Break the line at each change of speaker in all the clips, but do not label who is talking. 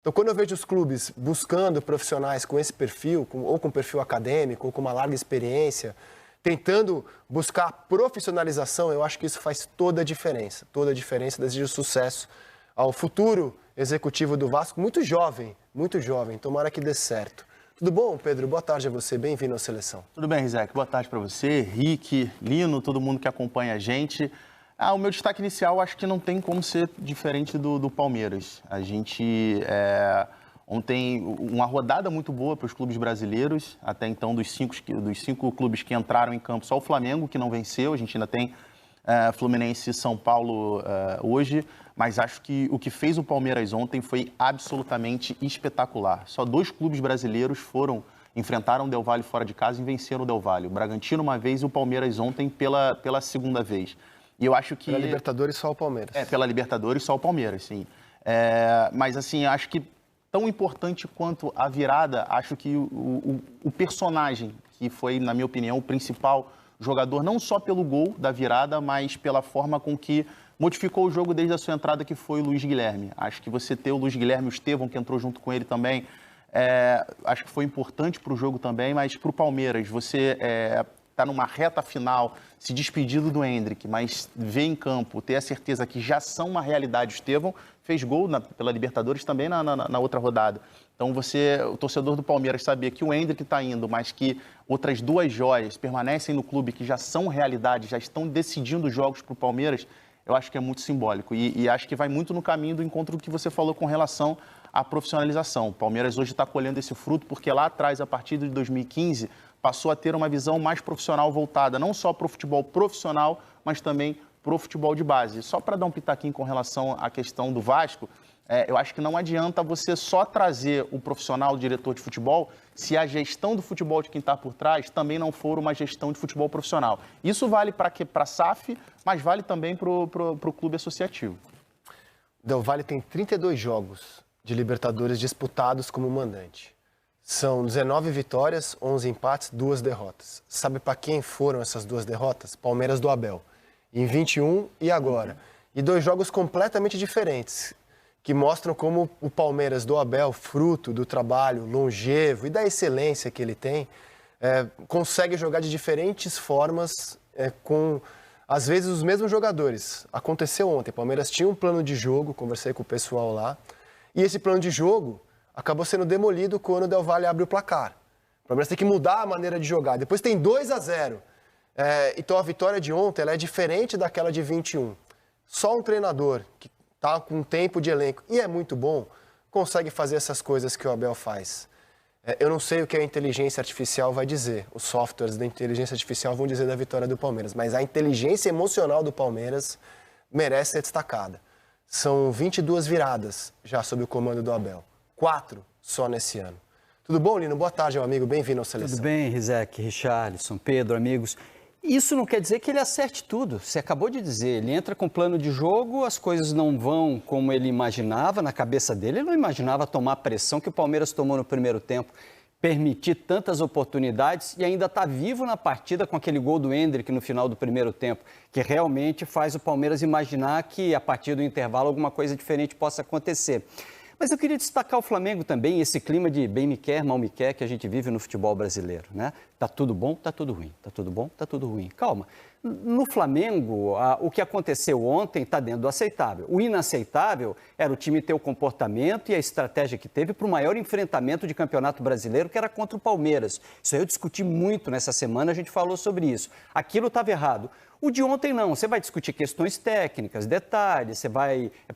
Então, quando eu vejo os clubes buscando profissionais com esse perfil, ou com perfil acadêmico, ou com uma larga experiência, tentando buscar profissionalização, eu acho que isso faz toda a diferença. Toda a diferença. Desejo sucesso ao futuro executivo do Vasco, muito jovem, tomara que dê certo. Tudo bom, Pedro? Boa tarde a você, bem-vindo à Seleção.
Tudo bem, Rizek, boa tarde para você, Rick, Lino, todo mundo que acompanha a gente. O meu destaque inicial acho que não tem como ser diferente do Palmeiras. A gente, ontem, uma rodada muito boa para os clubes brasileiros, até então dos cinco clubes que entraram em campo, só o Flamengo que não venceu, a gente ainda tem Fluminense e São Paulo hoje, mas acho que o que fez o Palmeiras ontem foi absolutamente espetacular. Só 2 clubes brasileiros enfrentaram o Del Valle fora de casa e venceram o Del Valle. O Bragantino uma vez e o Palmeiras ontem pela segunda vez. E eu acho que...
Pela Libertadores, só o Palmeiras.
Pela Libertadores, só o Palmeiras, sim. Mas, assim, acho que tão importante quanto a virada, acho que o personagem, que foi, na minha opinião, o principal jogador, não só pelo gol da virada, mas pela forma com que modificou o jogo desde a sua entrada, que foi o Luiz Guilherme. Acho que você ter o Luiz Guilherme, o Estevão, que entrou junto com ele também, acho que foi importante para o jogo também, mas para o Palmeiras, você está numa reta final, se despedindo do Endrick, mas ver em campo, ter a certeza que já são uma realidade. O Estevão fez gol pela Libertadores também na outra rodada. Então, o torcedor do Palmeiras, saber que o Endrick está indo, mas que outras 2 joias permanecem no clube, que já são realidade, já estão decidindo jogos para o Palmeiras, eu acho que é muito simbólico. E acho que vai muito no caminho do encontro que você falou com relação à profissionalização. O Palmeiras hoje está colhendo esse fruto, porque lá atrás, a partir de 2015, passou a ter uma visão mais profissional voltada, não só para o futebol profissional, mas também para o futebol de base. Só para dar um pitaquinho com relação à questão do Vasco, eu acho que não adianta você só trazer o profissional, o diretor de futebol, se a gestão do futebol de quem está por trás também não for uma gestão de futebol profissional. Isso vale para a SAF, mas vale também para o clube associativo.
Del Valle tem 32 jogos de Libertadores disputados como mandante. São 19 vitórias, 11 empates, 2 derrotas. Sabe para quem foram essas 2 derrotas? Palmeiras do Abel. Em 21 e agora. E 2 jogos completamente diferentes, que mostram como o Palmeiras do Abel, fruto do trabalho longevo e da excelência que ele tem, consegue jogar de diferentes formas, com, às vezes, os mesmos jogadores. Aconteceu ontem, o Palmeiras tinha um plano de jogo, conversei com o pessoal lá, e esse plano de jogo acabou sendo demolido quando o Del Valle abre o placar. O Palmeiras tem que mudar a maneira de jogar. Depois tem 2-0. Então a vitória de ontem ela é diferente daquela de 21. Só um treinador que está com tempo de elenco e é muito bom, consegue fazer essas coisas que o Abel faz. Eu não sei o que a inteligência artificial vai dizer. Os softwares da inteligência artificial vão dizer da vitória do Palmeiras. Mas a inteligência emocional do Palmeiras merece ser destacada. São 22 viradas já sob o comando do Abel. 4 só nesse ano. Tudo bom, Lino? Boa tarde, meu amigo. Bem-vindo ao Seleção.
Tudo bem, Rizek, Richarlison, Pedro, amigos. Isso não quer dizer que ele acerte tudo. Você acabou de dizer, ele entra com plano de jogo, as coisas não vão como ele imaginava, na cabeça dele. Ele não imaginava tomar a pressão que o Palmeiras tomou no primeiro tempo, permitir tantas oportunidades e ainda está vivo na partida com aquele gol do Endrick no final do primeiro tempo, que realmente faz o Palmeiras imaginar que a partir do intervalo alguma coisa diferente possa acontecer. Mas eu queria destacar o Flamengo também, esse clima de bem me quer, mal me quer que a gente vive no futebol brasileiro, né? Tá tudo bom, tá tudo ruim, tá tudo bom, tá tudo ruim. Calma. No Flamengo, o que aconteceu ontem está dentro do aceitável. O inaceitável era o time ter o comportamento e a estratégia que teve para o maior enfrentamento de campeonato brasileiro, que era contra o Palmeiras. Isso aí eu discuti muito nessa semana, a gente falou sobre isso. Aquilo estava errado. O de ontem não, você vai discutir questões técnicas, detalhes,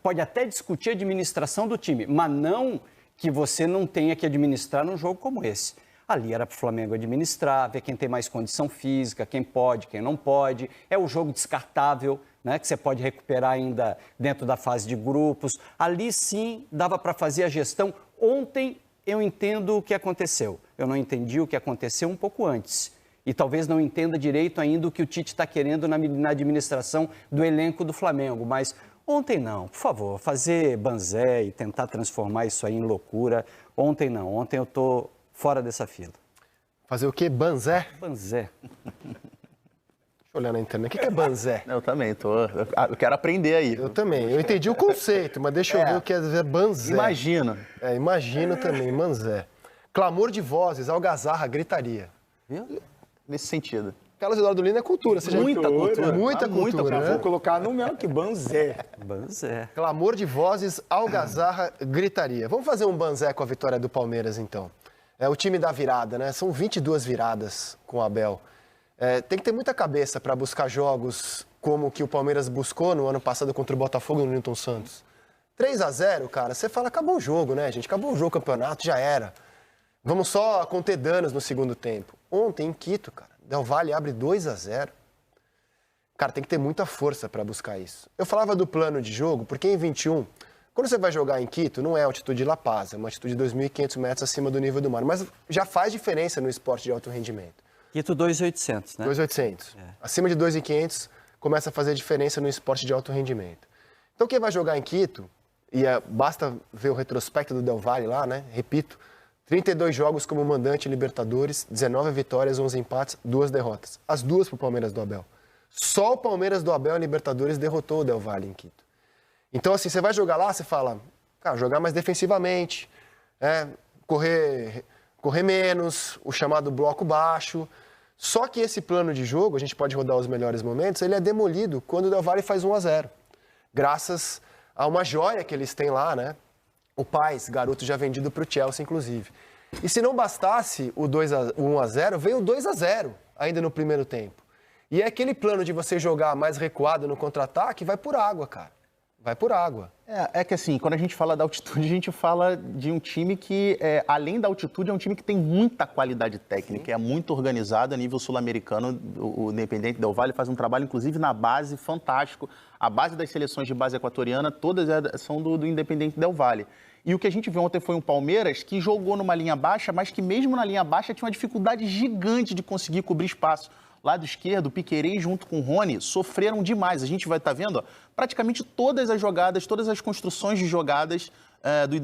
pode até discutir a administração do time, mas não que você não tenha que administrar num jogo como esse. Ali era para o Flamengo administrar, ver quem tem mais condição física, quem pode, quem não pode. É o jogo descartável, né, que você pode recuperar ainda dentro da fase de grupos. Ali sim dava para fazer a gestão. Ontem eu entendo o que aconteceu. Eu não entendi o que aconteceu um pouco antes. E talvez não entenda direito ainda o que o Tite está querendo na administração do elenco do Flamengo. Mas ontem não, por favor, fazer banzé e tentar transformar isso aí em loucura. Ontem não, ontem eu estou fora dessa fila.
Fazer o quê? Banzé?
Banzé.
Olhando na internet, o que é banzé?
Eu também, eu quero aprender aí.
Eu também. Eu entendi o conceito, mas deixa eu ver o que é banzé.
Imagino.
Imagino também, manzé. Clamor de vozes, algazarra, gritaria.
Viu? Nesse sentido.
Carlos Eduardo Lima é cultura.
Muita cultura.
Muita cultura.
Vou colocar no mesmo que banzé.
Banzé.
Clamor de vozes, algazarra, gritaria. Vamos fazer um banzé com a vitória do Palmeiras, então. É o time da virada, né? São 22 viradas com o Abel. Tem que ter muita cabeça para buscar jogos como o que o Palmeiras buscou no ano passado contra o Botafogo no Newton Santos. 3-0, cara, você fala, acabou o jogo, né, gente? Acabou o jogo, o campeonato, já era. Vamos só conter danos no segundo tempo. Ontem, em Quito, cara, Del Valle abre 2-0. Cara, tem que ter muita força para buscar isso. Eu falava do plano de jogo, porque em 21, quando você vai jogar em Quito, não é altitude de La Paz, é uma altitude de 2.500 metros acima do nível do mar. Mas já faz diferença no esporte de alto rendimento.
Quito 2.800, né?
2.800. Acima de 2.500 começa a fazer diferença no esporte de alto rendimento. Então quem vai jogar em Quito, basta ver o retrospecto do Del Valle lá, né? Repito, 32 jogos como mandante em Libertadores, 19 vitórias, 11 empates, 2 derrotas. As duas pro Palmeiras do Abel. Só o Palmeiras do Abel em Libertadores derrotou o Del Valle em Quito. Então assim, você vai jogar lá, você fala, cara, jogar mais defensivamente, correr menos, o chamado bloco baixo. Só que esse plano de jogo, a gente pode rodar os melhores momentos, ele é demolido quando o Del Valle faz 1-0. Graças a uma joia que eles têm lá, né? O Paes, garoto já vendido para o Chelsea, inclusive. E se não bastasse o 1-0, veio o 2-0 ainda no primeiro tempo. E é aquele plano de você jogar mais recuado no contra-ataque, vai por água, cara. Vai por água.
É que assim, quando a gente fala da altitude, a gente fala de um time que, além da altitude, é um time que tem muita qualidade técnica, é muito organizado a nível sul-americano. O Independente Del Valle faz um trabalho, inclusive, na base, fantástico. A base das seleções de base equatoriana, todas são do Independente Del Valle. E o que a gente viu ontem foi um Palmeiras que jogou numa linha baixa, mas que mesmo na linha baixa tinha uma dificuldade gigante de conseguir cobrir espaço. Lado esquerdo, o Piquerez junto com o Rony sofreram demais. A gente vai estar vendo praticamente todas as jogadas, todas as construções de jogadas do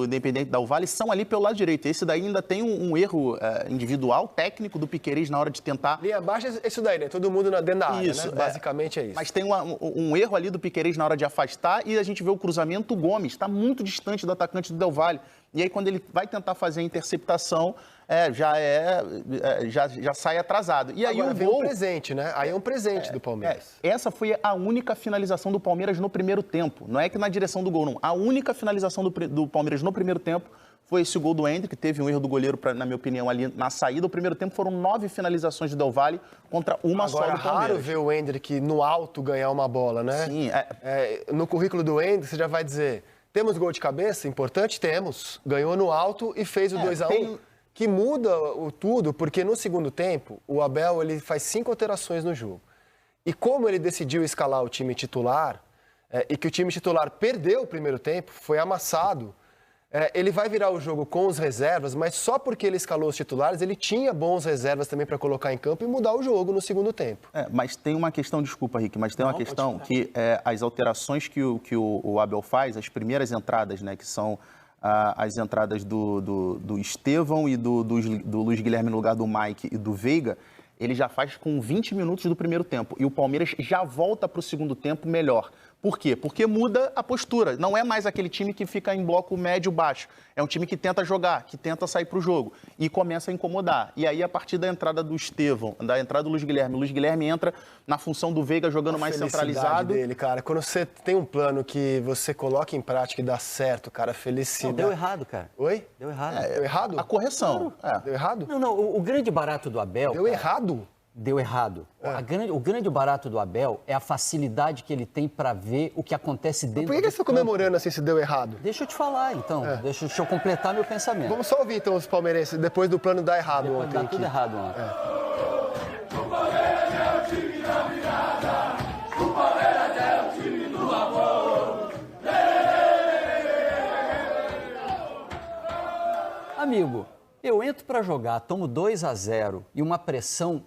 Independente Del Valle são ali pelo lado direito. Esse daí ainda tem um erro individual, técnico do Piquerez na hora de tentar...
Linha baixa é isso daí, né? Todo mundo dentro da área, né? Basicamente é isso.
Mas tem um erro ali do Piquerez na hora de afastar e a gente vê o cruzamento, o Gomes está muito distante do atacante do Del Valle. E aí quando ele vai tentar fazer a interceptação, já sai atrasado. E aí
agora, vem um presente, né? Aí é um presente do Palmeiras.
Essa foi a única finalização do Palmeiras no primeiro tempo. Não é que na direção do gol, não. A única finalização do Palmeiras no primeiro tempo foi esse gol do Hendrick, que teve um erro do goleiro, na minha opinião, ali na saída. O primeiro tempo foram 9 finalizações do Del Valle contra uma só do Palmeiras.
Agora, é raro ver o Hendrick no alto ganhar uma bola, né?
Sim.
No currículo do Hendrick, você já vai dizer, temos gol de cabeça? Importante? Temos. Ganhou no alto e fez o 2-1. Que muda o tudo, porque no segundo tempo, o Abel ele faz 5 alterações no jogo. E como ele decidiu escalar o time titular, e que o time titular perdeu o primeiro tempo, foi amassado, ele vai virar o jogo com os reservas, mas só porque ele escalou os titulares, ele tinha bons reservas também para colocar em campo e mudar o jogo no segundo tempo.
Mas tem uma questão, desculpa, Rick, mas tem uma questão que as alterações que o Abel faz, as primeiras entradas, né, que são as entradas do Estevão e do Luiz Guilherme no lugar do Mike e do Veiga, ele já faz com 20 minutos do primeiro tempo. E o Palmeiras já volta para o segundo tempo melhor. Por quê? Porque muda a postura. Não é mais aquele time que fica em bloco médio-baixo. É um time que tenta jogar, que tenta sair para o jogo. E começa a incomodar. E aí, a partir da entrada do Estevão, da entrada do Luiz Guilherme entra na função do Veiga jogando mais centralizado.
Dele, cara. Quando você tem um plano que você coloca em prática e dá certo, cara, felicidade.
Não, deu errado, cara.
Oi?
Deu errado.
Deu errado?
A correção.
Deu errado?
Não, o grande barato do Abel...
Deu errado?
Deu errado. O grande barato do Abel é a facilidade que ele tem para ver o que acontece dentro do campo.
Por que você está comemorando assim se deu errado?
Deixa eu te falar, então. Deixa eu completar meu pensamento.
Vamos só ouvir, então, os palmeirenses, depois do plano dar errado
Depois
ontem.
dá tudo errado ontem.
O Palmeiras é o time da virada. O Palmeiras é o time do amor.
Amigo, eu entro para jogar, tomo 2-0 e uma pressão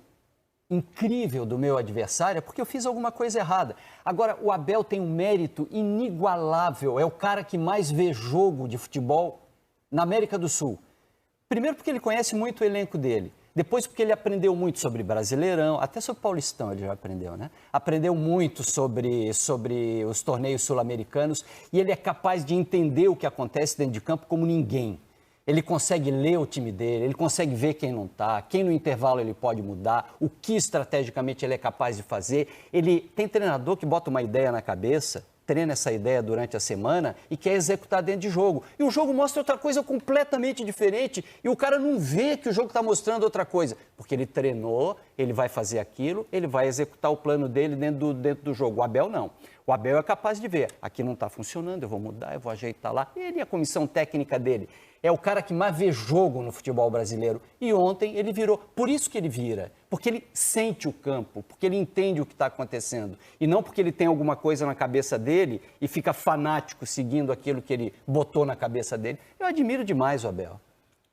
incrível do meu adversário, é porque eu fiz alguma coisa errada. Agora, o Abel tem um mérito inigualável, é o cara que mais vê jogo de futebol na América do Sul. Primeiro porque ele conhece muito o elenco dele. Depois, porque ele aprendeu muito sobre Brasileirão, até sobre Paulistão ele já aprendeu, né? Aprendeu muito sobre os torneios sul-americanos e ele é capaz de entender o que acontece dentro de campo como ninguém. Ele consegue ler o time dele, ele consegue ver quem não está, quem no intervalo ele pode mudar, o que estrategicamente ele é capaz de fazer. Ele tem treinador que bota uma ideia na cabeça, treina essa ideia durante a semana e quer executar dentro de jogo. E o jogo mostra outra coisa completamente diferente e o cara não vê que o jogo está mostrando outra coisa. Porque ele treinou, ele vai fazer aquilo, ele vai executar o plano dele dentro do jogo. O Abel não. O Abel é capaz de ver, aqui não está funcionando, eu vou mudar, eu vou ajeitar lá. Ele e a comissão técnica dele. É o cara que mais vê jogo no futebol brasileiro. E ontem ele virou. Por isso que ele vira. Porque ele sente o campo, porque ele entende o que está acontecendo. E não porque ele tem alguma coisa na cabeça dele e fica fanático seguindo aquilo que ele botou na cabeça dele. Eu admiro demais o Abel.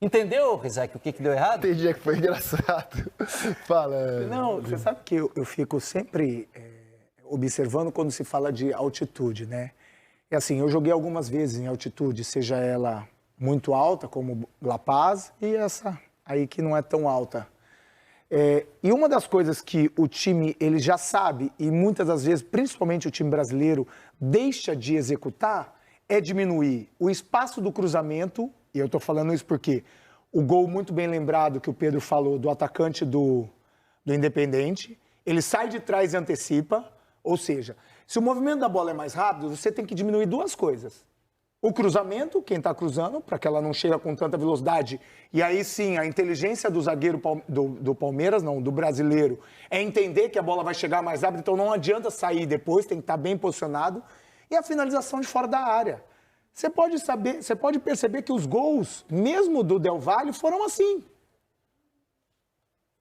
Entendeu, Rizek, o que deu errado?
Entendi, que foi engraçado. Fala.
Não, você sabe que eu fico sempre observando quando se fala de altitude, né? É assim, eu joguei algumas vezes em altitude, seja ela muito alta, como La Paz, e essa aí que não é tão alta. E uma das coisas que o time ele já sabe, e muitas das vezes, principalmente o time brasileiro, deixa de executar, é diminuir o espaço do cruzamento, e eu estou falando isso porque o gol muito bem lembrado que o Pedro falou do atacante do Independente, ele sai de trás e antecipa, ou seja, se o movimento da bola é mais rápido, você tem que diminuir duas coisas. O cruzamento, quem está cruzando, para que ela não chegue com tanta velocidade. E aí sim, a inteligência do zagueiro do Palmeiras, não, do brasileiro, é entender que a bola vai chegar mais rápido, então não adianta sair depois, tem que estar bem posicionado. E a finalização de fora da área. Você pode perceber que os gols, mesmo do Del Valle, foram assim.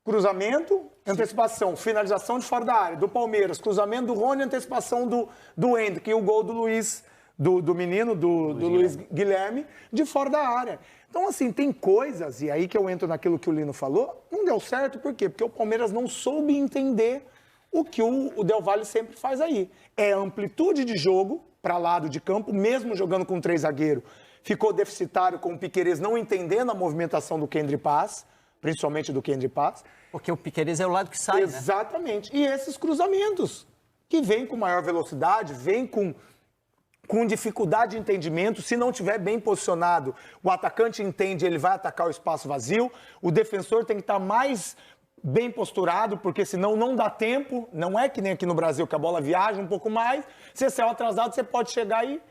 Cruzamento, antecipação, finalização de fora da área. Do Palmeiras, cruzamento do Rony, antecipação do Hendrick e o gol do Luiz... Do menino, do Luiz Guilherme, de fora da área. Então, assim, tem coisas, e aí que eu entro naquilo que o Lino falou, não deu certo, por quê? Porque o Palmeiras não soube entender o que o Del Valle sempre faz aí. É amplitude de jogo para lado de campo, mesmo jogando com 3 zagueiros. Ficou deficitário com o Piquerez não entendendo a movimentação do Kendry Paz, principalmente do Kendry Paz.
Porque o Piquerez é o lado que sai,
Exatamente. Né? E esses cruzamentos, que vêm com maior velocidade, vêm com dificuldade de entendimento, se não estiver bem posicionado, o atacante entende, ele vai atacar o espaço vazio, o defensor tem que estar mais bem posturado, porque senão não dá tempo, não é que nem aqui no Brasil, que a bola viaja um pouco mais, se você saiu atrasado, você pode chegar aí.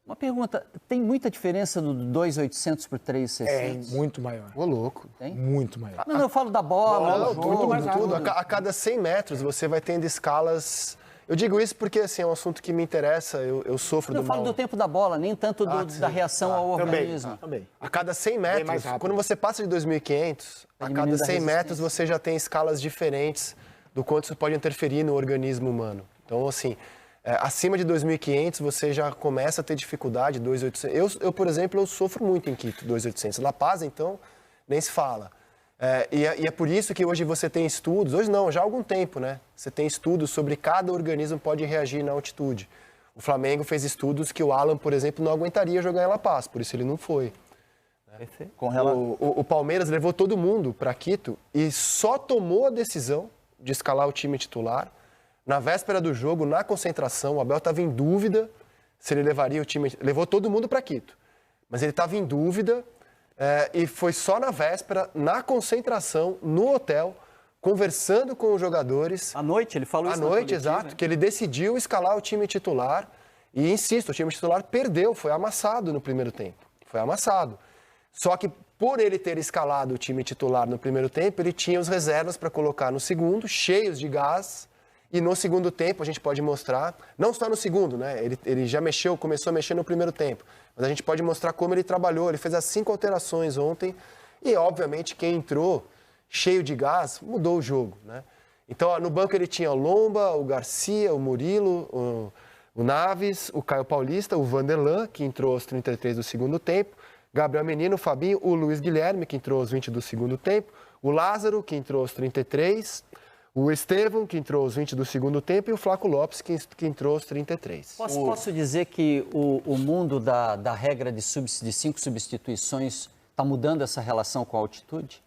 Uma pergunta, tem muita diferença do 2.800 por 3.600?
É, muito maior.
Ô, louco.
Tem?
Muito maior.
Não, eu falo da bola, do jogo,
Muito mais
tudo.
tudo. A cada 100 metros você vai tendo escalas... Eu digo isso porque assim, é um assunto que me interessa, eu sofro do mal.
Eu falo do tempo da bola, nem tanto da reação ao organismo.
Também.
A cada 100 metros, quando você passa de 2.500, a cada 100 metros você já tem escalas diferentes do quanto isso pode interferir no organismo humano. Então, assim, acima de 2.500 você já começa a ter dificuldade, 2.800. Eu, por exemplo, eu sofro muito em Quito, 2.800. La Paz, então, nem se fala. E é por isso que hoje você tem estudos, hoje não, já há algum tempo, né? Você tem estudos sobre cada organismo pode reagir na altitude. O Flamengo fez estudos que o Alan, por exemplo, não aguentaria jogar em La Paz, por isso ele não foi.
Perfeito.
O Palmeiras levou todo mundo para Quito e só tomou a decisão de escalar o time titular na véspera do jogo, na concentração. O Abel estava em dúvida se ele levaria o time... Levou todo mundo para Quito, mas ele estava em dúvida... e foi só na véspera, na concentração, no hotel, conversando com os jogadores.
À noite, ele falou isso
à noite, exato, que ele decidiu escalar o time titular. E insisto, o time titular perdeu, foi amassado no primeiro tempo. Foi amassado. Só que por ele ter escalado o time titular no primeiro tempo, ele tinha os reservas para colocar no segundo, cheios de gás. E no segundo tempo a gente pode mostrar, não só no segundo, né? Ele já começou a mexer no primeiro tempo. Mas a gente pode mostrar como ele trabalhou. Ele fez as 5 alterações ontem. E, obviamente, quem entrou cheio de gás mudou o jogo, né? Então, no banco ele tinha o Lomba, o Garcia, o Murilo, o Naves, o Caio Paulista, o Vanderlan, que entrou aos 33 do segundo tempo, Gabriel Menino, o Fabinho, o Luiz Guilherme, que entrou aos 20 do segundo tempo, o Lázaro, que entrou aos 33, o Estevão, que entrou aos 20 do segundo tempo, e o Flaco Lopes, que entrou aos 33.
Posso dizer que o mundo da regra de 5 substituições está mudando essa relação com a altitude?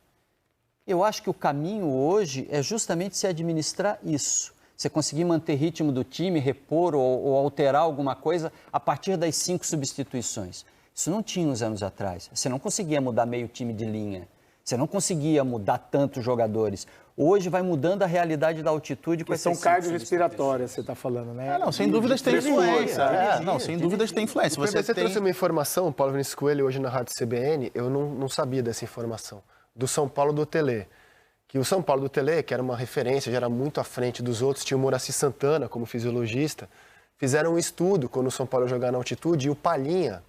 Eu acho que o caminho hoje é justamente se administrar isso. Você conseguir manter ritmo do time, repor ou alterar alguma coisa a partir das 5 substituições. Isso não tinha uns anos atrás. Você não conseguia mudar meio time de linha. Você não conseguia mudar tantos jogadores. Hoje vai mudando a realidade da altitude com
questão cardiorrespiratória, você está falando, né?
Não, sem dúvidas tem influência. Não, sem dúvidas tem influência.
Você trouxe uma informação, Paulo Vinícius Coelho, hoje na Rádio CBN, eu não sabia dessa informação, do São Paulo do Telê. Que o São Paulo do Telê, que era uma referência, já era muito à frente dos outros, tinha o Moraci Santana como fisiologista, fizeram um estudo quando o São Paulo ia jogar na altitude e o Palhinha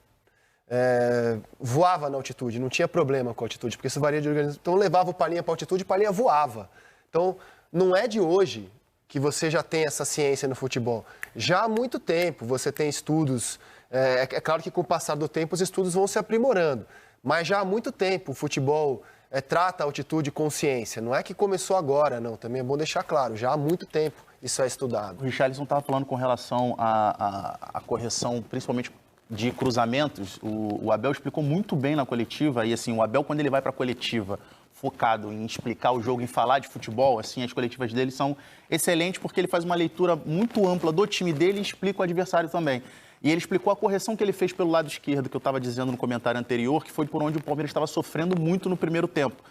voava na altitude, não tinha problema com a altitude, porque isso varia de organismo. Então levava o Palhinha para a altitude e o Palhinha voava. Então não é de hoje que você já tem essa ciência no futebol. Já há muito tempo você tem estudos, é claro que com o passar do tempo os estudos vão se aprimorando, mas já há muito tempo o futebol trata a altitude com ciência. Não é que começou agora, não. Também é bom deixar claro. Já há muito tempo isso é estudado.
O Richarlison estava falando com relação à correção, principalmente de cruzamentos. O Abel explicou muito bem na coletiva. E assim, o Abel, quando ele vai para a coletiva focado em explicar o jogo, em falar de futebol, assim, as coletivas dele são excelentes porque ele faz uma leitura muito ampla do time dele e explica o adversário também. E ele explicou a correção que ele fez pelo lado esquerdo, que eu estava dizendo no comentário anterior, que foi por onde o Palmeiras estava sofrendo muito no primeiro tempo.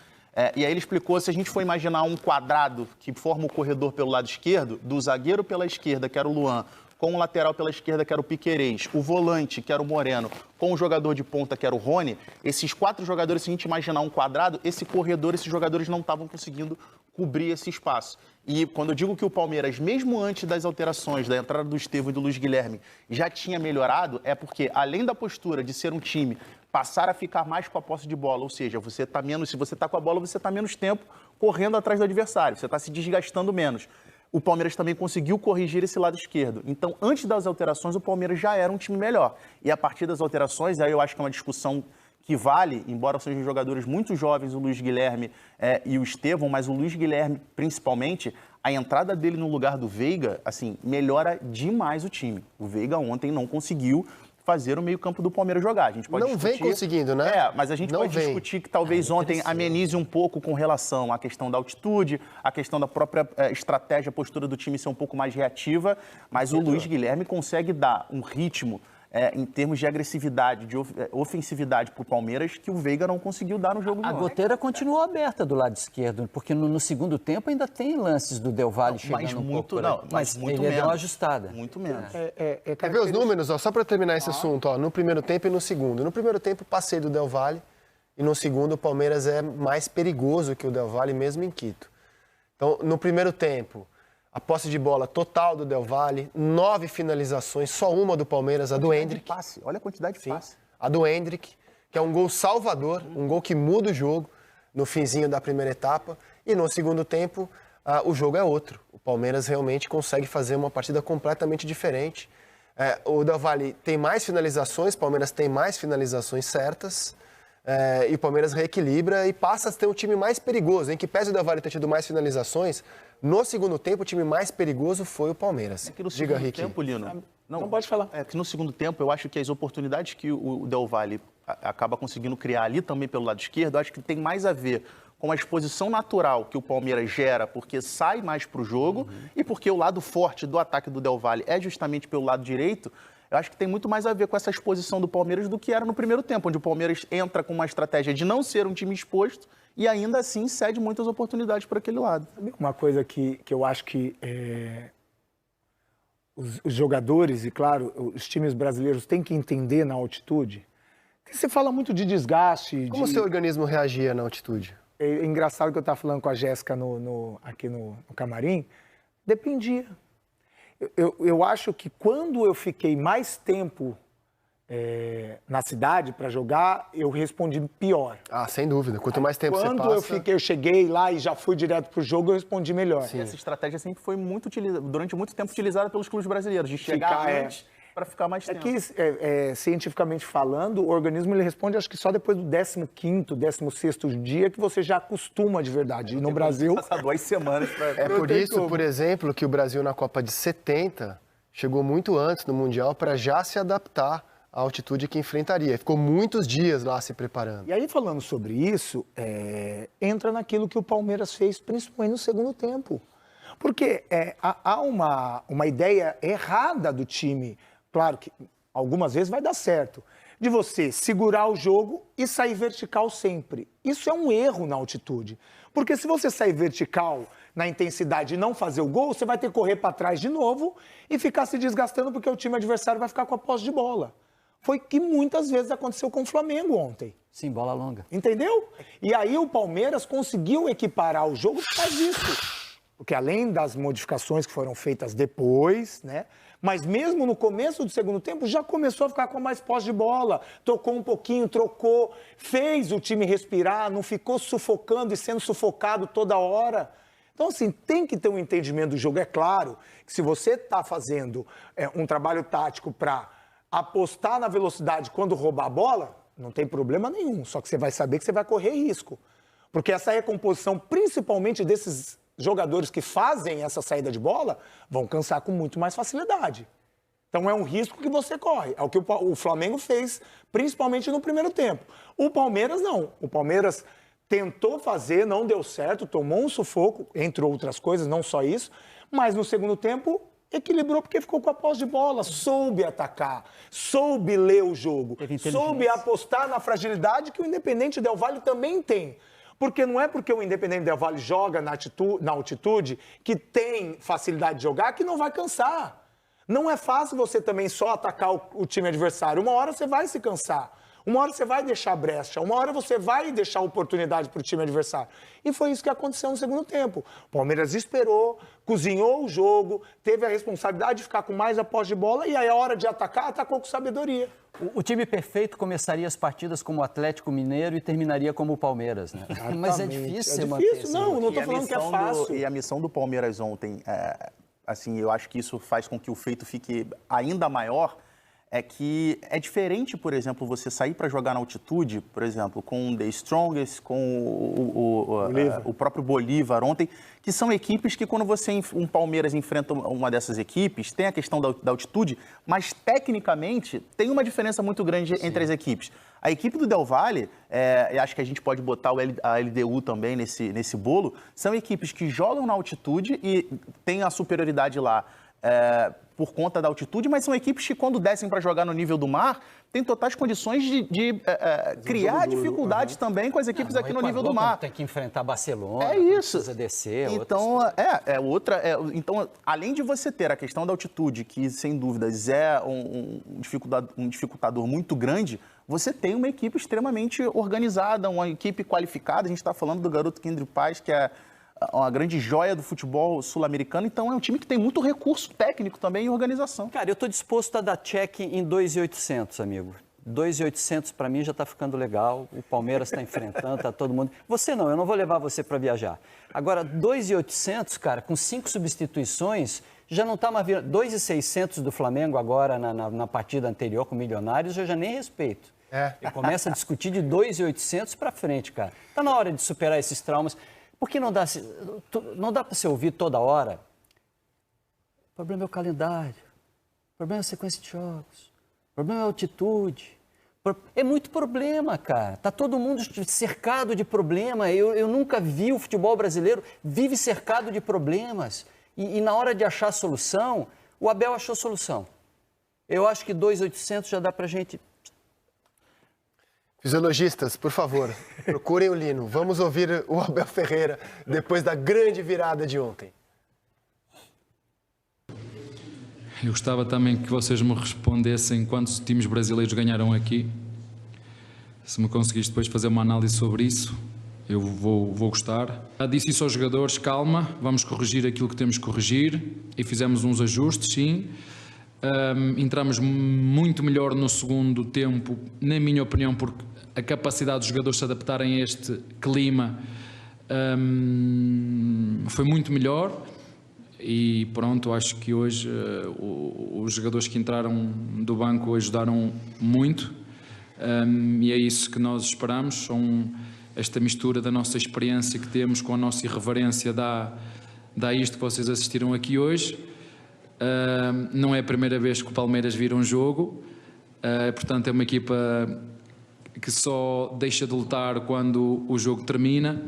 E aí ele explicou, se a gente for imaginar um quadrado que forma o corredor pelo lado esquerdo, do zagueiro pela esquerda, que era o Luan, com o lateral pela esquerda, que era o Piquerez, o volante, que era o Moreno, com o jogador de ponta, que era o Rony, esses 4 jogadores, se a gente imaginar um quadrado, esse corredor, esses jogadores não estavam conseguindo cobrir esse espaço. E quando eu digo que o Palmeiras, mesmo antes das alterações, da entrada do Estevão e do Luiz Guilherme, já tinha melhorado, é porque, além da postura de ser um time, passar a ficar mais com a posse de bola, ou seja, você tá menos, se você está com a bola, você está menos tempo correndo atrás do adversário, você está se desgastando menos. O Palmeiras também conseguiu corrigir esse lado esquerdo. Então, antes das alterações, o Palmeiras já era um time melhor. E a partir das alterações, aí eu acho que é uma discussão que vale, embora sejam jogadores muito jovens, o Luiz Guilherme e o Estevão, mas o Luiz Guilherme, principalmente, a entrada dele no lugar do Veiga, assim, melhora demais o time. O Veiga ontem não conseguiu fazer o meio-campo do Palmeiras jogar. A gente pode
não
discutir...
vem conseguindo, né?
Mas a gente pode discutir que talvez ontem amenize um pouco com relação à questão da altitude, à questão da própria estratégia, a postura do time ser um pouco mais reativa, mas o Luiz Guilherme consegue dar um ritmo em termos de agressividade, de ofensividade para o Palmeiras, que o Veiga não conseguiu dar no jogo.
A goteira continuou aberta do lado esquerdo, porque no segundo tempo ainda tem lances do Del Valle chegando um pouco. Mas muito ele deu uma ajustada.
Muito menos.
Quer ver os números? Só para terminar esse assunto, no primeiro tempo e no segundo. No primeiro tempo, passei do Del Valle, e no segundo, o Palmeiras é mais perigoso que o Del Valle, mesmo em Quito. Então, no primeiro tempo, a posse de bola total do Del Valle, 9 finalizações, só uma do Palmeiras, a do Endrick.
Olha a quantidade de passe.
A do Endrick, que é um gol salvador, um gol que muda o jogo no finzinho da primeira etapa. E no segundo tempo, o jogo é outro. O Palmeiras realmente consegue fazer uma partida completamente diferente. O Del Valle tem mais finalizações, o Palmeiras tem mais finalizações certas. E o Palmeiras reequilibra e passa a ter um time mais perigoso. Em que pese o Del Valle ter tido mais finalizações, no segundo tempo o time mais perigoso foi o Palmeiras.
Que no segundo tempo, Lino...
Não pode falar.
Que no segundo tempo eu acho que as oportunidades que o Del Valle acaba conseguindo criar ali também pelo lado esquerdo, eu acho que tem mais a ver com a exposição natural que o Palmeiras gera, porque sai mais para o jogo, e porque o lado forte do ataque do Del Valle é justamente pelo lado direito. Eu acho que tem muito mais a ver com essa exposição do Palmeiras do que era no primeiro tempo, onde o Palmeiras entra com uma estratégia de não ser um time exposto e ainda assim cede muitas oportunidades para aquele lado.
Uma coisa que eu acho que os jogadores e, claro, os times brasileiros têm que entender na altitude, que você fala muito de desgaste.
Como o seu organismo reagia na altitude?
É engraçado que eu estava falando com a Jéssica aqui no camarim, dependia. Eu acho que quando eu fiquei mais tempo na cidade para jogar, eu respondi pior.
Sem dúvida. Quanto mais tempo você passa...
Quando eu cheguei lá e já fui direto pro jogo, eu respondi melhor.
Sim. Essa estratégia sempre foi durante muito tempo utilizada pelos clubes brasileiros, de chegar antes para ficar mais tempo.
É que, cientificamente falando, o organismo ele responde, acho que só depois do 15º, 16º dia que você já acostuma de verdade. E no Brasil...
Passar 2 semanas para...
É por isso, por exemplo, que o Brasil na Copa de 70 chegou muito antes no Mundial para já se adaptar a altitude que enfrentaria. Ficou muitos dias lá se preparando.
E aí, falando sobre isso, entra naquilo que o Palmeiras fez, principalmente no segundo tempo. Porque há uma ideia errada do time, claro que algumas vezes vai dar certo, de você segurar o jogo e sair vertical sempre. Isso é um erro na altitude. Porque se você sair vertical na intensidade e não fazer o gol, você vai ter que correr para trás de novo e ficar se desgastando porque o time adversário vai ficar com a posse de bola. Foi que muitas vezes aconteceu com o Flamengo ontem.
Sim, bola longa.
Entendeu? E aí o Palmeiras conseguiu equiparar o jogo por causa disso. Porque além das modificações que foram feitas depois, né? Mas mesmo no começo do segundo tempo já começou a ficar com mais posse de bola. Tocou um pouquinho, trocou, fez o time respirar, não ficou sufocando e sendo sufocado toda hora. Então, assim, tem que ter um entendimento do jogo. É claro que se você está fazendo um trabalho tático para apostar na velocidade quando roubar a bola, não tem problema nenhum. Só que você vai saber que você vai correr risco. Porque essa recomposição, principalmente desses jogadores que fazem essa saída de bola, vão cansar com muito mais facilidade. Então é um risco que você corre. É o que o Flamengo fez, principalmente no primeiro tempo. O Palmeiras não. O Palmeiras tentou fazer, não deu certo, tomou um sufoco, entre outras coisas, não só isso, mas no segundo tempo equilibrou porque ficou com a posse de bola, soube atacar, soube ler o jogo, soube apostar na fragilidade que o Independente Del Valle também tem. Porque não é porque o Independente Del Valle joga na altitude que tem facilidade de jogar que não vai cansar. Não é fácil você também só atacar o time adversário. Uma hora você vai se cansar. Uma hora você vai deixar brecha. Uma hora você vai deixar oportunidade para o time adversário. E foi isso que aconteceu no segundo tempo. O Palmeiras esperou, cozinhou o jogo, teve a responsabilidade de ficar com mais a posse de bola e aí a hora de atacar, atacou com sabedoria.
O time perfeito começaria as partidas como o Atlético Mineiro e terminaria como o Palmeiras, né? Mas é difícil você manter esse
não estou falando que é fácil.
E a missão do Palmeiras ontem, assim, eu acho que isso faz com que o feito fique ainda maior, é que é diferente, por exemplo, você sair para jogar na altitude, por exemplo, com o The Strongest, com o próprio Bolívar ontem, que são equipes que quando um Palmeiras enfrenta uma dessas equipes, tem a questão da altitude, mas tecnicamente tem uma diferença muito grande entre as equipes. A equipe do Del Valle, eu acho que a gente pode botar a LDU também nesse bolo, são equipes que jogam na altitude e têm a superioridade lá por conta da altitude, mas são equipes que quando descem para jogar no nível do mar, têm totais condições de criar dificuldades também com as equipes aqui no nível do mar.
Tem que enfrentar Barcelona,
é isso.
Precisa descer.
Então, então, além de você ter a questão da altitude, que sem dúvidas é um dificultador muito grande, você tem uma equipe extremamente organizada, uma equipe qualificada. A gente está falando do garoto Kendry Paz, que é uma grande joia do futebol sul-americano, então é um time que tem muito recurso técnico também e organização.
Cara, eu estou disposto a dar check em 2.800, amigo. 2.800 para mim já está ficando legal, o Palmeiras está enfrentando, está todo mundo... Você não, eu não vou levar você para viajar. Agora, 2.800, cara, com 5 substituições, já não está mais... 2.600 do Flamengo agora na partida anterior com o Milionários, eu já nem respeito. Eu começo a discutir de 2.800 para frente, cara. Está na hora de superar esses traumas. Porque não dá para você ouvir toda hora. O problema é o calendário, o problema é a sequência de jogos, o problema é a altitude. É muito problema, cara. Tá todo mundo cercado de problema. Eu nunca vi o futebol brasileiro vive cercado de problemas. E na hora de achar a solução, o Abel achou solução. Eu acho que 2.800 já dá pra gente...
Fisiologistas, por favor, procurem o Lino. Vamos ouvir o Abel Ferreira depois da grande virada de ontem.
Eu gostava também que vocês me respondessem quantos times brasileiros ganharam aqui. Se me conseguiste depois fazer uma análise sobre isso, eu vou gostar. Já disse isso aos jogadores, calma, vamos corrigir aquilo que temos que corrigir e fizemos uns ajustes, sim. Entramos muito melhor no segundo tempo, na minha opinião, porque a capacidade dos jogadores se adaptarem a este clima foi muito melhor e pronto, acho que hoje os jogadores que entraram do banco ajudaram muito e é isso que nós esperamos, esta mistura da nossa experiência que temos com a nossa irreverência dá isto que vocês assistiram aqui hoje. Não é a primeira vez que o Palmeiras vira um jogo, Portanto, é uma equipa que só deixa de lutar quando o jogo termina,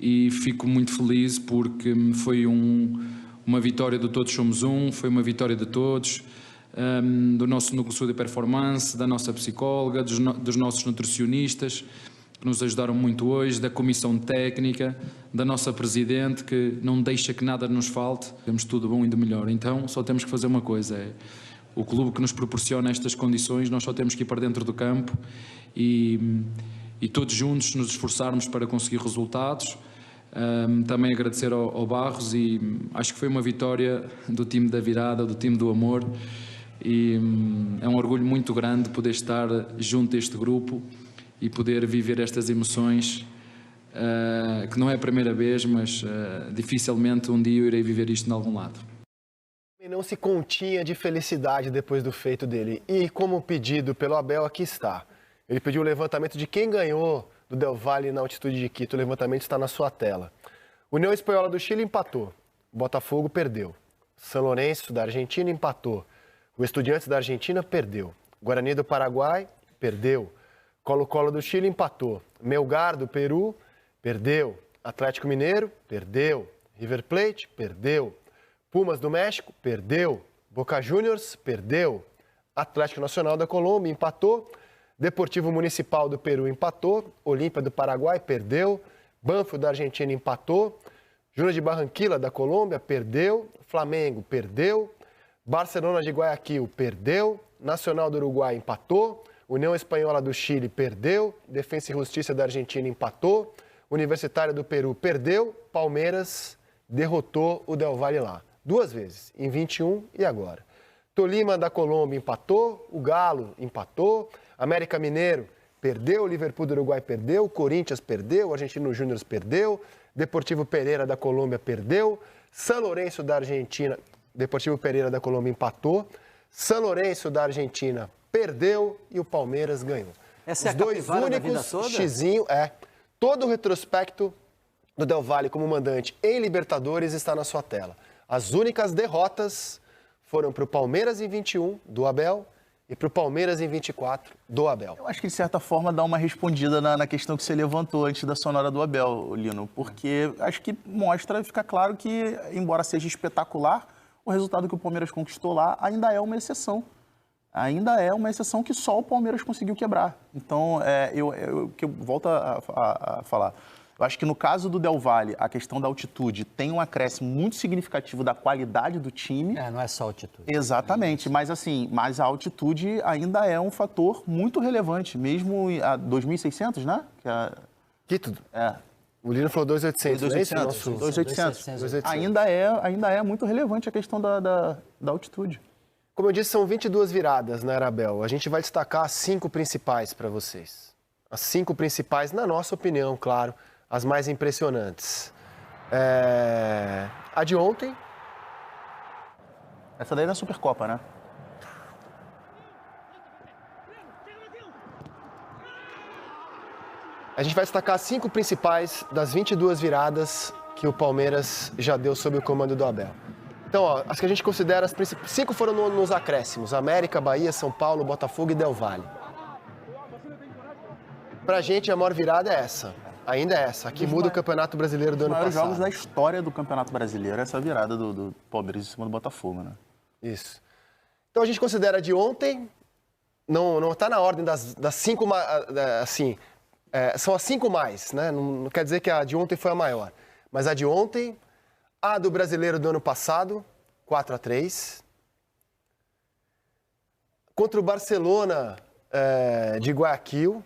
e fico muito feliz porque foi uma vitória do Todos Somos Um, foi uma vitória de todos, do nosso núcleo de performance, da nossa psicóloga, dos nossos nutricionistas, que nos ajudaram muito hoje, da comissão técnica, da nossa presidente, que não deixa que nada nos falte. Temos tudo bom e de melhor, então só temos que fazer uma coisa, é o clube que nos proporciona estas condições, nós só temos que ir para dentro do campo e todos juntos nos esforçarmos para conseguir resultados. Também agradecer ao Barros, e acho que foi uma vitória do time da virada, do time do amor, e é um orgulho muito grande poder estar junto a este grupo e poder viver estas emoções, que não é a primeira vez, mas dificilmente um dia eu irei viver isto em algum lado.
E não se continha de felicidade depois do feito dele. E como pedido pelo Abel, aqui está. Ele pediu o levantamento de quem ganhou do Del Valle na altitude de Quito. O levantamento está na sua tela. União Espanhola do Chile empatou. Botafogo perdeu. São Lourenço da Argentina empatou. O Estudiantes da Argentina perdeu. Guarani do Paraguai perdeu. Colo-Colo do Chile empatou. Melgar do Peru perdeu. Atlético Mineiro perdeu. River Plate perdeu. Pumas do México perdeu. Boca Juniors perdeu. Atlético Nacional da Colômbia empatou. Deportivo Municipal do Peru empatou. Olímpia do Paraguai perdeu. Banfield da Argentina empatou. Júnior de Barranquilla da Colômbia perdeu. Flamengo perdeu. Barcelona de Guayaquil perdeu. Nacional do Uruguai empatou. União Espanhola do Chile perdeu. Defensa e Justiça da Argentina empatou. Universitário do Peru perdeu. Palmeiras derrotou o Del Valle lá. 2 vezes, em 21 e agora. Tolima da Colômbia empatou, o Galo empatou, América Mineiro perdeu, Liverpool do Uruguai perdeu, Corinthians perdeu, Argentino Júnior perdeu, Deportivo Pereira da Colômbia perdeu, São Lourenço da Argentina, Deportivo Pereira da Colômbia empatou, São Lourenço da Argentina perdeu e o Palmeiras ganhou.
Essa é
Os
a
dois
capivara da vida
únicos
toda?
xizinho, todo o retrospecto do Del Valle como mandante em Libertadores está na sua tela. As únicas derrotas foram para o Palmeiras em 21, do Abel, e para o Palmeiras em 24, do Abel.
Eu acho que, de certa forma, dá uma respondida na questão que você levantou antes da sonora do Abel, Lino, porque acho que mostra, fica claro que, embora seja espetacular, o resultado que o Palmeiras conquistou lá ainda é uma exceção. Ainda é uma exceção que só o Palmeiras conseguiu quebrar. Então, eu volto a falar. Eu acho que no caso do Del Valle, a questão da altitude tem um acréscimo muito significativo da qualidade do time.
Não é só altitude.
Exatamente, mas a altitude ainda é um fator muito relevante, mesmo a 2.600, né?
Quito. O Lino falou 2.800,
2.800. Ainda é muito relevante a questão da altitude.
Como eu disse, são 22 viradas na Arabel. A gente vai destacar as 5 principais para vocês. As 5 principais, na nossa opinião, claro, as mais impressionantes. A de ontem.
Essa daí é na Supercopa, né?
A gente vai destacar as 5 principais das 22 viradas que o Palmeiras já deu sob o comando do Abel. Então, as que a gente considera as principais. 5 foram nos acréscimos: América, Bahia, São Paulo, Botafogo e Del Valle. Pra gente, a maior virada é essa. Ainda é essa, que muda o Campeonato Brasileiro do ano passado.
Os maiores jogos da história do Campeonato Brasileiro, essa virada do Palmeiras em cima do Botafogo, né?
Isso. Então a gente considera de ontem, não está na ordem das 5, assim, são as 5 mais, né? Não quer dizer que a de ontem foi a maior. Mas a de ontem, a do Brasileiro do ano passado, 4-3. Contra o Barcelona de Guayaquil.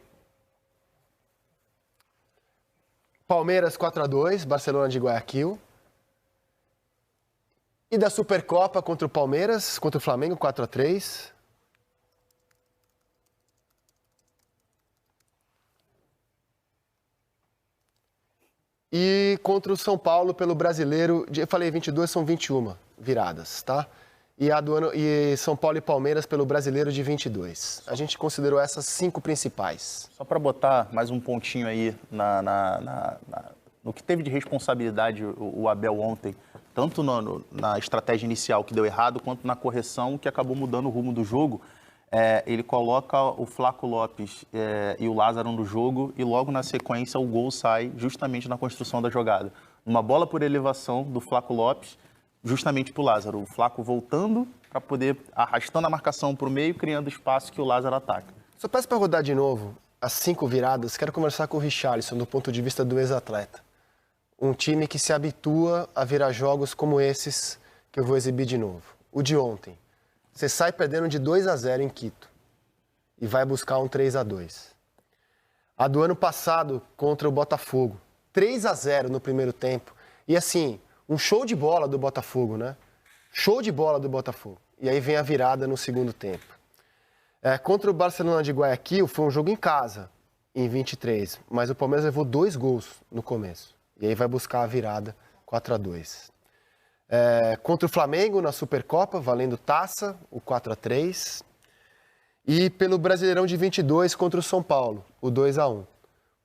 Palmeiras 4-2, Barcelona de Guayaquil. E da Supercopa contra o Palmeiras, contra o Flamengo, 4-3. E contra o São Paulo pelo Brasileiro, eu falei 22, são 21 viradas, tá? E São Paulo e Palmeiras pelo Brasileiro de 22. A gente considerou essas 5 principais.
Só para botar mais um pontinho aí no que teve de responsabilidade o Abel ontem, tanto na estratégia inicial que deu errado, quanto na correção que acabou mudando o rumo do jogo. ele coloca o Flaco Lopes e o Lázaro no jogo e logo na sequência o gol sai justamente na construção da jogada. Uma bola por elevação do Flaco Lopes justamente para o Lázaro. O Flaco voltando para poder, arrastando a marcação para o meio, criando espaço que o Lázaro ataca.
Só peço para rodar de novo as 5 viradas. Quero conversar com o Richarlison do ponto de vista do ex-atleta. Um time que se habitua a virar jogos como esses que eu vou exibir de novo. O de ontem. Você sai perdendo de 2-0 em Quito e vai buscar um 3-2. A do ano passado contra o Botafogo. 3-0 no primeiro tempo. E assim, um show de bola do Botafogo, né? Show de bola do Botafogo. E aí vem a virada no segundo tempo. Contra o Barcelona de Guayaquil foi um jogo em casa, em 23. Mas o Palmeiras levou 2 gols no começo. E aí vai buscar a virada 4-2. Contra o Flamengo na Supercopa, valendo taça, o 4-3. E pelo Brasileirão de 22 contra o São Paulo, o 2-1.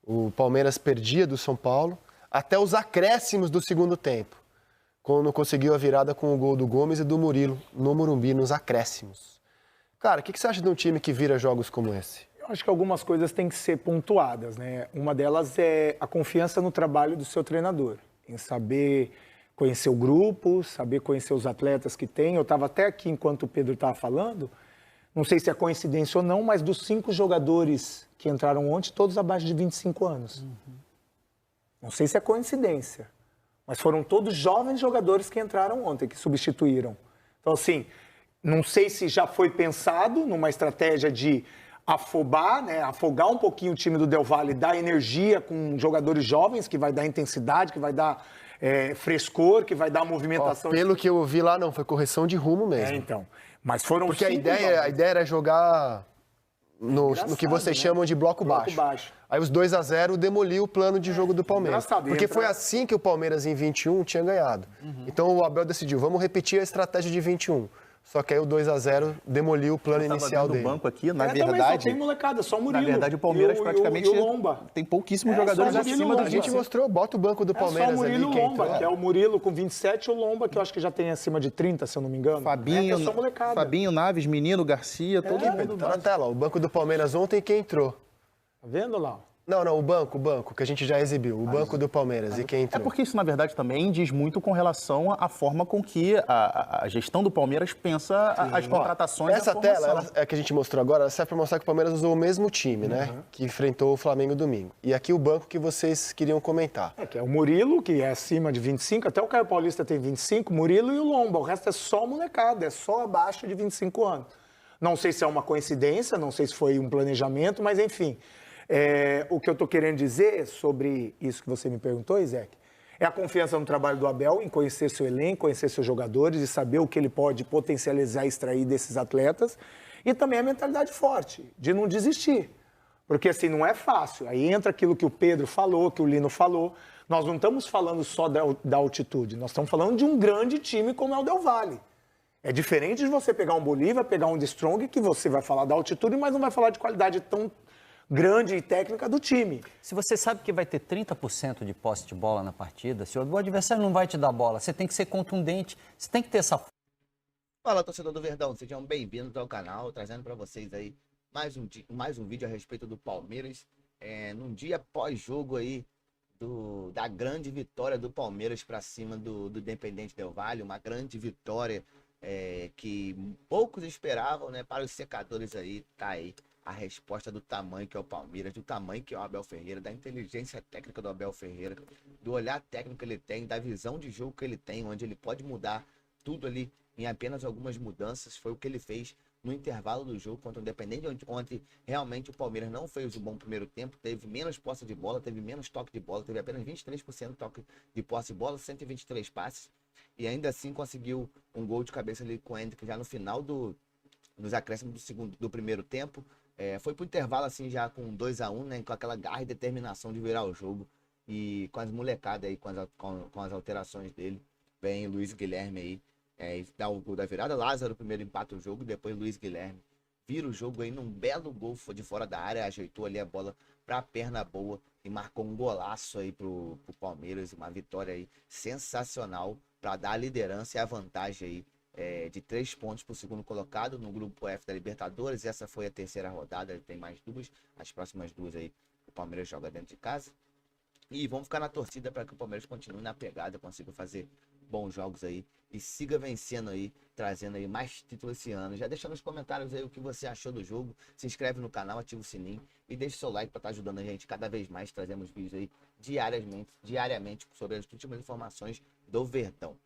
O Palmeiras perdia do São Paulo até os acréscimos do segundo tempo, quando conseguiu a virada com o gol do Gomes e do Murilo no Morumbi, nos acréscimos. Cara, o que você acha de um time que vira jogos como esse?
Eu acho que algumas coisas têm que ser pontuadas, né? Uma delas é a confiança no trabalho do seu treinador, em saber conhecer o grupo, saber conhecer os atletas que tem. Eu estava até aqui enquanto o Pedro estava falando, não sei se é coincidência ou não, mas dos 5 jogadores que entraram ontem, todos abaixo de 25 anos. Não sei se é coincidência, mas foram todos jovens jogadores que entraram ontem, que substituíram. Então, assim, não sei se já foi pensado numa estratégia de afobar, né, afogar um pouquinho o time do Del Valle, dar energia com jogadores jovens, que vai dar intensidade, que vai dar frescor, que vai dar movimentação.
Pelo que eu vi lá, não, foi correção de rumo mesmo.
Então. Mas foram
Porque a
5
ideia era jogar no que vocês
né?
chamam de bloco baixo. Aí os 2-0 demoliu o plano de jogo do Palmeiras. Porque foi assim que o Palmeiras em 21 tinha ganhado. Então o Abel decidiu, vamos repetir a estratégia de 21. Só que aí o 2-0 demoliu o plano inicial dele.
No banco aqui, na
Também
verdade,
só tem molecada, só o Murilo.
na verdade o Palmeiras praticamente
e o Lomba.
tem pouquíssimos jogadores
só o Murilo
acima
Lomba.
do
A gente mostrou, bota o banco do Palmeiras
só o Murilo
ali.
e o Lomba, que é o Murilo com 27 e o Lomba, que eu acho que já tem acima de 30, se eu não me engano.
Fabinho,
é só molecada.
Fabinho, Naves, Menino, Garcia, todo mundo.
Tá na tela, ó, o banco do Palmeiras ontem, quem entrou?
Tá vendo lá?
Não, o banco, que a gente já exibiu. O banco do Palmeiras, e quem
É
entrou?
porque isso, na verdade, também diz muito com relação à forma com que a gestão do Palmeiras pensa as contratações.
Essa tela que a gente mostrou agora, ela serve para mostrar que o Palmeiras usou o mesmo time, né? Que enfrentou o Flamengo domingo. E aqui o banco que vocês queriam comentar.
Que é o Murilo, que é acima de 25, até o Caio Paulista tem 25, Murilo e o Lomba. O resto é só molecada, é só abaixo de 25 anos. Não sei se é uma coincidência, não sei se foi um planejamento, mas enfim. O que eu estou querendo dizer sobre isso que você me perguntou, Isaac, é a confiança no trabalho do Abel, em conhecer seu elenco, conhecer seus jogadores e saber o que ele pode potencializar e extrair desses atletas. E também a mentalidade forte, de não desistir. Porque assim, não é fácil. Aí entra aquilo que o Pedro falou, que o Lino falou. Nós não estamos falando só da altitude, nós estamos falando de um grande time como é o Del Valle. É diferente de você pegar um Bolívar, pegar um The Strong, que você vai falar da altitude, mas não vai falar de qualidade tão grande e técnica do time.
Se você sabe que vai ter 30% de posse de bola na partida, se o adversário não vai te dar bola, você tem que ser contundente, você tem que ter essa...
Fala, torcedor do Verdão, sejam bem-vindos ao canal, trazendo para vocês aí mais um vídeo a respeito do Palmeiras, num dia pós-jogo aí da grande vitória do Palmeiras para cima do Independente Del Valle, uma grande vitória que poucos esperavam, né? Para os secadores aí, tá aí a resposta do tamanho que é o Palmeiras, do tamanho que é o Abel Ferreira, da inteligência técnica do Abel Ferreira, do olhar técnico que ele tem, da visão de jogo que ele tem, onde ele pode mudar tudo ali em apenas algumas mudanças. Foi o que ele fez no intervalo do jogo contra o Independente, onde realmente o Palmeiras não fez um bom primeiro tempo, teve menos posse de bola, teve menos toque de bola, teve apenas 23% de toque de posse de bola, 123 passes, e ainda assim conseguiu um gol de cabeça ali com o Hendrick já no final nos acréscimos do primeiro tempo. Foi pro intervalo assim já com 2-1, né, com aquela garra e determinação de virar o jogo, e com as molecadas aí, com as alterações dele, vem o Luiz Guilherme aí, dá o gol da virada. Lázaro primeiro empata o jogo, depois Luiz Guilherme vira o jogo aí num belo gol de fora da área, ajeitou ali a bola pra perna boa e marcou um golaço aí pro Palmeiras, uma vitória aí sensacional para dar a liderança e a vantagem aí de 3 pontos para o segundo colocado no grupo F da Libertadores. Essa foi a terceira rodada, ele tem mais 2. As próximas 2 aí o Palmeiras joga dentro de casa. E vamos ficar na torcida para que o Palmeiras continue na pegada, consiga fazer bons jogos aí e siga vencendo aí, trazendo aí mais títulos esse ano. Já deixa nos comentários aí o que você achou do jogo, se inscreve no canal, ativa o sininho e deixa o seu like para estar ajudando a gente cada vez mais. Trazemos vídeos aí diariamente sobre as últimas informações do Verdão.